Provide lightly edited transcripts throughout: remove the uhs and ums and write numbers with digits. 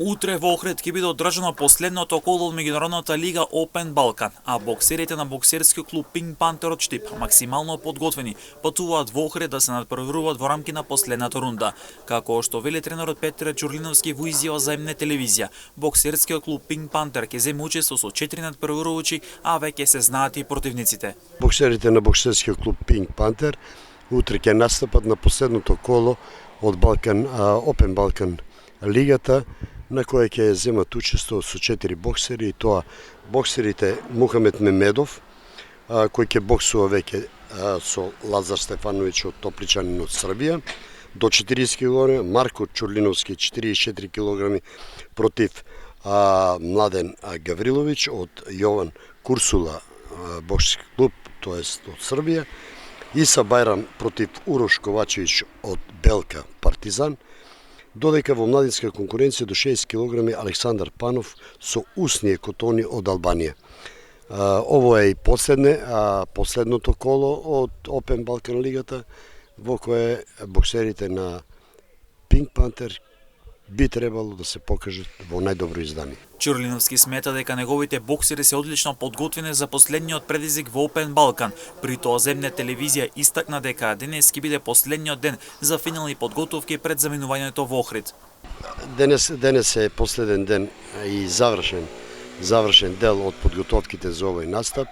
Утре во Охрид ќе биде одржано последното коло од меѓународната лига Open Balkan, а боксерите на боксерскиот клуб Pink Panther од Штип, максимално подготвени, патуваат во Охрид да се надпреваруваат во рамки на последната рунда. Како што вели тренерот Петре Џурлиновски во изјава за МН телевизија, боксерскиот клуб Pink Panther ќе зема учество со 4 надпреварувачи, а веќе се знаат и противниците. Боксерите на боксерскиот клуб Pink Panther утре ќе настапат на последното коло од Open Balkan лигата, на која ќе земат учество со 4 боксери, и тоа боксерите Мухамед Мемедов, кој ќе боксува веќе со Лазар Стефановиќ од Топличанин од Србија, до 40 кг, Марко Џурлиновски 44 кг против Младен Гавриловиќ од Јован Курсула боксерски клуб, тоест од Србија, Иса Бајрам против Урош Ковачевиќ од Белка Партизан, додека во младинска конкуренција до 6 кг Александар Панов со Усние Котони од Албанија. Ово е и последното коло од Open Balkan лигата, во кое боксерите на Pink Panther би требало да се покажат во најдобро издание. Џурлиновски смета дека неговите боксери се одлично подготвени за последниот предизвик во Open Balkan. При тоа земна телевизија истакна дека денес ќе биде последниот ден за финални подготовки пред заминувањето во Охрид. Денес е последен ден и завршен дел од подготовките за овој настап.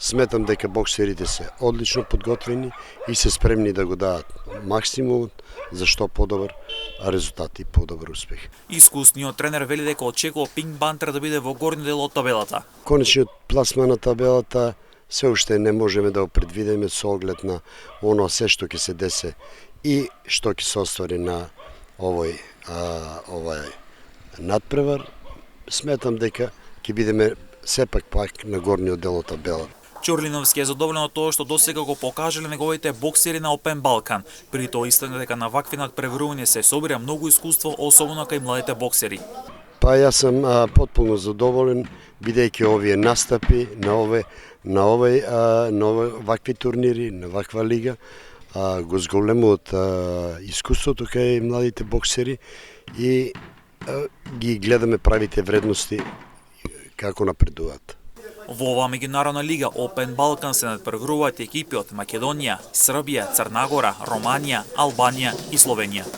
Сметам дека боксерите се одлично подготвени и се спремни да го дадат максимумот за што подобар резултат и подобар успех. Искусниот тренер вели дека очекува Pink Panther да биде во горниот дел од табелата. Конечниот пласман на табелата се уште не можеме да го предвидиме со оглед на оно се што ќе се десе и што ќе се оствари на овој надпревар. Сметам дека ќе бидеме сепак пак на горниот дел од табелата. Џурлиновски е задоволен од тоа што досега го покажале неговите боксери на Open Balkan. При тоа истакна дека на вакви надпреварувања се собира многу искуство, особено кај младите боксери. Јас сум потполно задоволен, бидејќи овие настапи на вакви турнири, на ваква лига, го зголемуваат искуството кај младите боксери и ги гледаме правите вредности како напредуваат. Во оваа меѓународна лига Open Balkan се надпреваруваат екипи од Македонија, Србија, Црна Гора, Романија, Албанија и Словенија.